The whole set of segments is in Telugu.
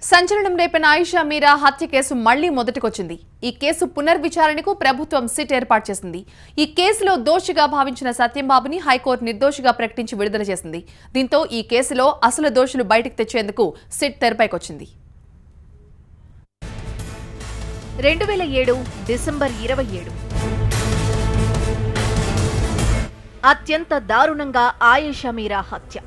సంచలనం రేపిన ఆయిషా మీరా హత్య కేసు మళ్లీ మొదటికొచ్చింది. ఈ కేసు పునర్విచారణకు ప్రభుత్వం సిట్ ఏర్పాటు చేసింది. ఈ కేసులో దోషిగా భావించిన సత్యంబాబుని హైకోర్టు నిర్దోషిగా ప్రకటించి విడుదల చేసింది. దీంతో ఈ కేసులో అసలు దోషులు బయటకు తెచ్చేందుకు సిట్ తెరపైకొచ్చింది. 2007 డిసెంబర్ 27 అత్యంత దారుణంగా ఆయిషా మీరా హత్య.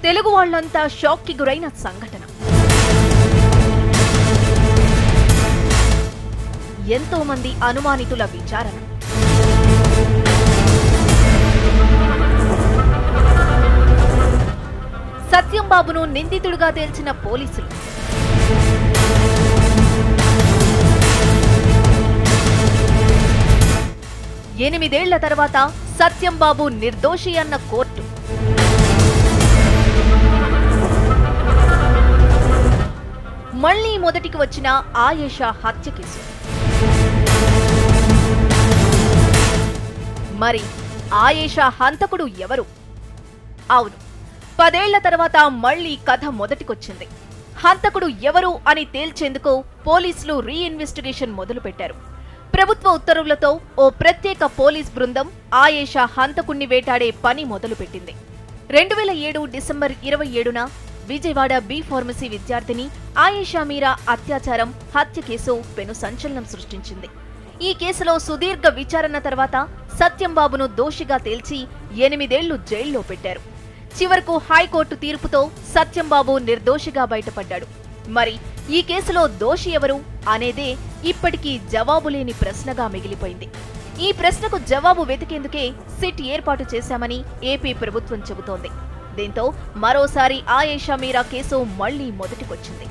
తెలుగు వాళ్లంతా షాక్ కి గురైన సంఘటన. ఎంతో మంది అనుమానితుల విచారణ. సత్యంబాబును నిందితుడిగా తేల్చిన పోలీసులు. ఎనిమిదేళ్ల తర్వాత సత్యంబాబు నిర్దోషి అన్న కోర్టు. మళ్లీ మొదటికి వచ్చిన ఆయేషా హత్య కేసు. మరి ఆయేషా హంతకుడు ఎవరు? అవును, 10 ఏళ్ల తర్వాత మళ్లీ కథ మొదటికొచ్చింది. హంతకుడు ఎవరు అని తేల్చేందుకు పోలీసులు రీఇన్వెస్టిగేషన్ మొదలుపెట్టారు. ప్రభుత్వ ఉత్తర్వులతో ఓ ప్రత్యేక పోలీస్ బృందం ఆయేషా హంతకుణ్ణి వేటాడే పని మొదలుపెట్టింది. 2007 డిసెంబర్ 27న విజయవాడ బి ఫార్మసీ విద్యార్థిని ఆయిషా మీరా అత్యాచారం హత్య కేసు పెను సంచలనం సృష్టించింది. ఈ కేసులో సుదీర్ఘ విచారణ తర్వాత సత్యంబాబును దోషిగా తేల్చి 8 ఏళ్లు జైల్లో పెట్టారు. చివరకు హైకోర్టు తీర్పుతో సత్యంబాబు నిర్దోషిగా బయటపడ్డాడు. మరి ఈ కేసులో దోషి ఎవరు అనేదే ఇప్పటికీ జవాబులేని ప్రశ్నగా మిగిలిపోయింది. ఈ ప్రశ్నకు జవాబు వెతికేందుకే సిట్ ఏర్పాటు చేశామని ఏపీ ప్రభుత్వం చెబుతోంది. దీంతో మరోసారి ఆయేషా మీరా కేసు మళ్లీ మొదటికొచ్చింది.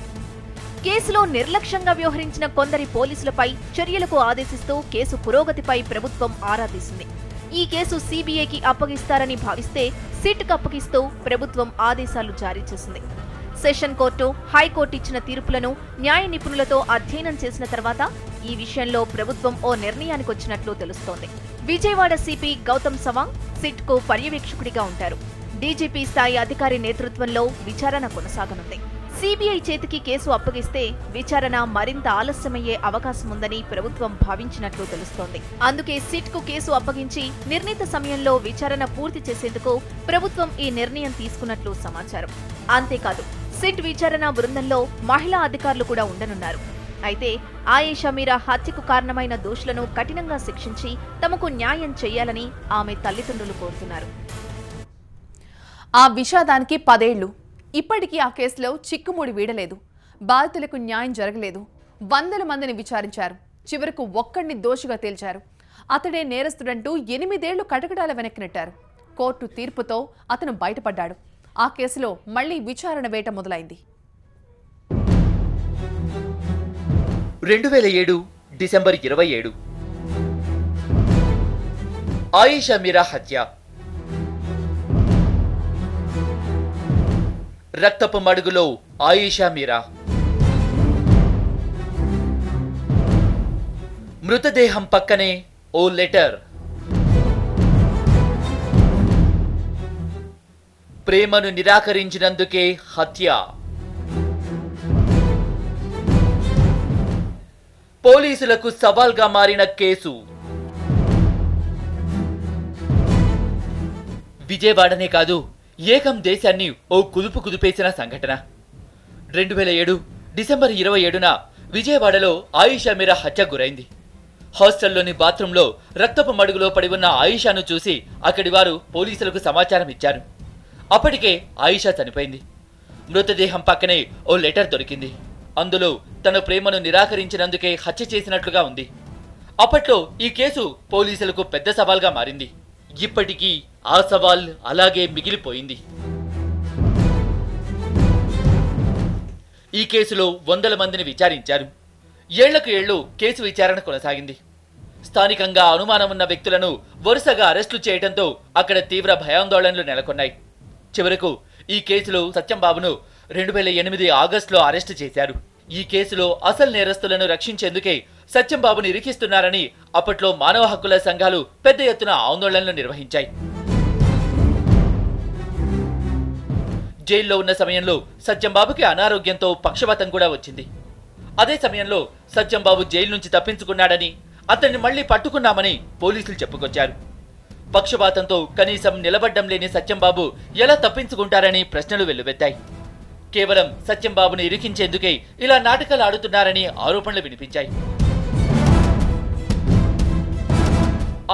కేసులో నిర్లక్ష్యంగా వ్యవహరించిన కొందరి పోలీసులపై చర్యలకు ఆదేశిస్తూ కేసు పురోగతిపై ప్రభుత్వం ఆరా తీసింది. ఈ కేసు సీబీఐకి అప్పగిస్తారని భావిస్తే సిట్కు అప్పగిస్తూ ప్రభుత్వం ఆదేశాలు జారీ చేసింది. సెషన్ కోర్టు, హైకోర్టు ఇచ్చిన తీర్పులను న్యాయ నిపుణులతో అధ్యయనం చేసిన తర్వాత ఈ విషయంలో ప్రభుత్వం ఓ నిర్ణయానికొచ్చినట్లు తెలుస్తోంది. విజయవాడ సిపి గౌతమ్ సవాంగ్ సిట్కు పర్యవేక్షకుడిగా ఉంటారు. డీజీపీ స్థాయి అధికారి నేతృత్వంలో విచారణ కొనసాగనుంది. సీబీఐ చేతికి కేసు అప్పగిస్తే విచారణ మరింత ఆలస్యమయ్యే అవకాశముందని ప్రభుత్వం భావించినట్లు తెలుస్తోంది. అందుకే సిట్కు కేసు అప్పగించి నిర్ణీత సమయంలో విచారణ పూర్తి చేసేందుకు ప్రభుత్వం ఈ నిర్ణయం తీసుకున్నట్లు సమాచారం. అంతేకాదు, సిట్ విచారణ బృందంలో మహిళా అధికారులు కూడా ఉండనున్నారు. అయితే ఆయేషా మీరా హత్యకు కారణమైన దోషులను కఠినంగా శిక్షించి తమకు న్యాయం చేయాలని ఆమె తల్లిదండ్రులు కోరుతున్నారు. ఆ విషాదానికి 10 ఏళ్లు. ఇప్పటికీ ఆ కేసులో చిక్కుముడి వీడలేదు. బాధితులకు న్యాయం జరగలేదు. వందల మందిని విచారించారు. చివరకు ఒక్కడిని దోషిగా తేల్చారు. అతడే నేరస్తుడంటూ 8 ఏళ్లు కటకటాల వెనక్కి నెట్టారు. కోర్టు తీర్పుతో అతను బయటపడ్డాడు. ఆ కేసులో మళ్లీ విచారణ వేట మొదలైంది. 2007 డిసెంబర్ 27 ఆయిషా మీరా హత్య. రక్తపు మడుగులో ఆయిషా మీరా. మృతదేహం పక్కనే ఓ లెటర్. ప్రేమను నిరాకరించినందుకే హత్య. పోలీసులకు సవాల్గా మారిన కేసు. విజయవాడనే కాదు, ఏకం దేశాన్ని ఓ కుదుపేసిన సంఘటన. 2007 డిసెంబర్ 27న విజయవాడలో ఆయిషా మీరా హత్య గురైంది. హాస్టల్లోని బాత్రూంలో రక్తపు మడుగులో పడి ఉన్న ఆయిషాను చూసి అక్కడి వారు పోలీసులకు సమాచారం ఇచ్చారు. అప్పటికే ఆయిషా చనిపోయింది. మృతదేహం పక్కనే ఓ లెటర్ దొరికింది. అందులో తన ప్రేమను నిరాకరించినందుకే హత్య చేసినట్లుగా ఉంది. అప్పట్లో ఈ కేసు పోలీసులకు పెద్ద సవాల్గా మారింది. ఇప్పటికీ ఆ సవాల్ అలాగే మిగిలిపోయింది. ఈ కేసులో వందల మందిని విచారించారు. ఏళ్లకు ఏళ్లు కేసు విచారణ కొనసాగింది. స్థానికంగా అనుమానం ఉన్న వ్యక్తులను వరుసగా అరెస్టులు చేయడంతో అక్కడ తీవ్ర భయాందోళనలు నెలకొన్నాయి. చివరకు ఈ కేసులో సత్యంబాబును 2008 ఆగస్టులో అరెస్టు చేశారు. ఈ కేసులో అసలు నేరస్తులను రక్షించేందుకే సత్యంబాబుని ఇరికిస్తున్నారని అప్పట్లో మానవ హక్కుల సంఘాలు పెద్ద ఎత్తున ఆందోళనలు నిర్వహించాయి. జైల్లో ఉన్న సమయంలో సత్యంబాబుకి అనారోగ్యంతో పక్షవాతం కూడా వచ్చింది. అదే సమయంలో సత్యంబాబు జైలు నుంచి తప్పించుకున్నాడని, అతన్ని మళ్లీ పట్టుకున్నామని పోలీసులు చెప్పుకొచ్చారు. పక్షపాతంతో కనీసం నిలబడ్డం లేని సత్యంబాబు ఎలా తప్పించుకుంటారని ప్రశ్నలు వెల్లువెత్తాయి. కేవలం సత్యంబాబును ఇరికించేందుకే ఇలా నాటకాలు ఆడుతున్నారని ఆరోపణలు వినిపించాయి.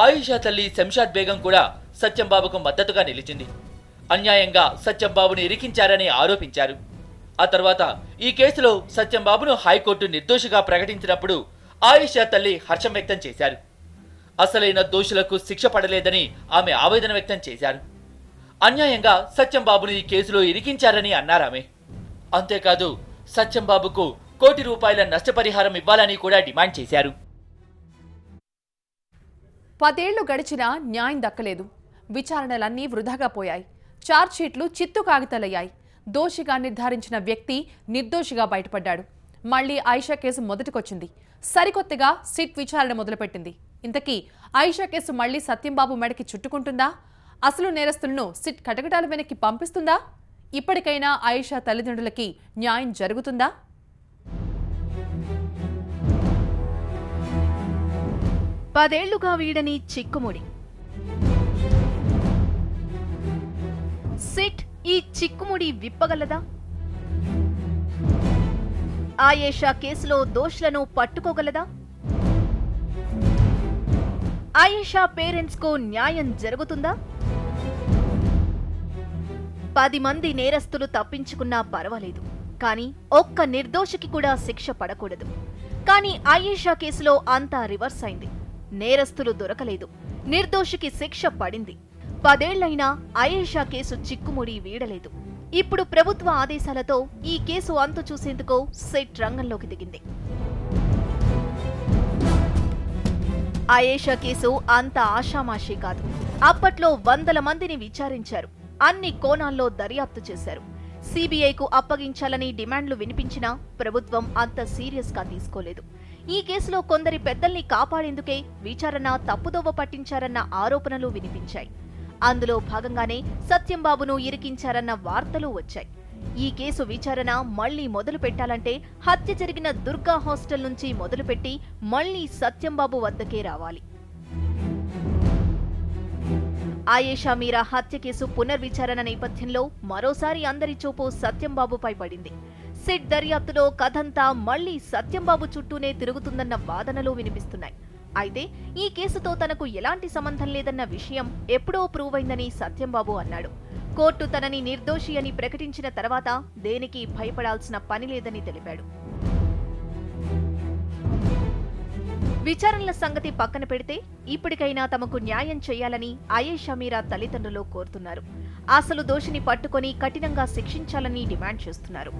ఆయిషా తల్లి శంషాద్ బేగం కూడా సత్యంబాబుకు మద్దతుగా నిలిచింది. అన్యాయంగా సత్యంబాబును ఇరికించారని ఆరోపించారు. ఆ తర్వాత ఈ కేసులో సత్యంబాబును హైకోర్టు నిర్దోషిగా ప్రకటించినప్పుడు ఆయిషా తల్లి హర్షం వ్యక్తం చేశారు. అసలైన దోషులకు శిక్ష పడలేదని ఆమె ఆవేదన వ్యక్తం చేశారు. అన్యాయంగా సత్యంబాబును ఈ కేసులో ఇరికించారని అన్నారామె. అంతేకాదు సత్యంబాబుకు ₹1 కోటి నష్టపరిహారం ఇవ్వాలని కూడా డిమాండ్ చేశారు. 10 ఏళ్లు గడిచినా న్యాయం దక్కలేదు. విచారణలన్నీ వృధాగా పోయాయి. ఛార్జ్షీట్లు చిత్తు కాగితాలయ్యాయి. దోషిగా నిర్ధారించిన వ్యక్తి నిర్దోషిగా బయటపడ్డాడు. మళ్లీ ఆయిషా కేసు మొదటికొచ్చింది. సరికొత్తగా సిట్ విచారణ మొదలుపెట్టింది. ఇంతకీ ఆయిషా కేసు మళ్లీ సత్యంబాబు మెడకి చుట్టుకుంటుందా? అసలు నేరస్తులను సిట్ కటకటాల వెనక్కి పంపిస్తుందా? ఇప్పటికైనా ఆయిషా తల్లిదండ్రులకి న్యాయం జరుగుతుందా? పదేళ్లుగా వీడని చిక్కుముడి. సిట్ ఈ చిక్కుముడి విప్పగలదా? ఆయేషా కేసులో దోషులను పట్టుకోగలదా? ఆయేషా పేరెంట్స్ కు న్యాయం జరుగుతుందా? 10 మంది నేరస్తులు తప్పించుకున్నా పర్వాలేదు, కానీ ఒక్క నిర్దోషికి కూడా శిక్ష పడకూడదు. కానీ ఆయేషా కేసులో అంతా రివర్స్ అయింది. నేరస్తులు దొరకలేదు, నిర్దోషికి శిక్ష పడింది. 10 ఏళ్లైనా ఆయేషా కేసు చిక్కుముడి వీడలేదు. ఇప్పుడు ప్రభుత్వ ఆదేశాలతో ఈ కేసు అంతు చూసేందుకు సిట్ రంగంలోకి దిగింది. ఆయేషా కేసు అంత ఆషామాషీ కాదు. అప్పట్లో 100 మందిని విచారించారు. అన్ని కోణాల్లో దర్యాప్తు చేశారు. సిబిఐకు అప్పగించాలని డిమాండ్లు వినిపించినా ప్రభుత్వం అంత సీరియస్ గా తీసుకోలేదు. ఈ కేసులో కొందరి పెద్దల్ని కాపాడేందుకే విచారణ తప్పుదోవ పట్టించారన్న ఆరోపణలు వినిపించాయి. అందులో భాగంగానే సత్యంబాబును ఇరికించారన్న వార్తలు వచ్చాయి. ఈ కేసు విచారణ మళ్లీ మొదలు పెట్టాలంటే హత్య జరిగిన దుర్గా హాస్టల్ నుంచి మొదలుపెట్టి మళ్లీ సత్యంబాబు వద్దకే రావాలి. ఆయేషా మీరా హత్య కేసు పునర్విచారణ నేపథ్యంలో మరోసారి అందరి చూపు సత్యంబాబుపై పడింది. సిట్ దర్యాప్తులో కథంతా మళ్లీ సత్యంబాబు చుట్టూనే తిరుగుతుందన్న వాదనలు వినిపిస్తున్నాయి. అయితే ఈ కేసుతో తనకు ఎలాంటి సంబంధం లేదన్న విషయం ఎప్పుడో ప్రూవ్ అయిందని సత్యంబాబు అన్నాడు. కోర్టు తనని నిర్దోషి అని ప్రకటించిన తర్వాత దేనికి భయపడాల్సిన పని లేదని తెలిపాడు. విచారణల సంగతి పక్కన పెడితే ఇప్పటికైనా తమకు న్యాయం చేయాలని ఆయేషా మీరా తల్లిదండ్రులు కోరుతున్నారు. అసలు దోషిని పట్టుకొని కఠినంగా శిక్షించాలని డిమాండ్ చేస్తున్నారు.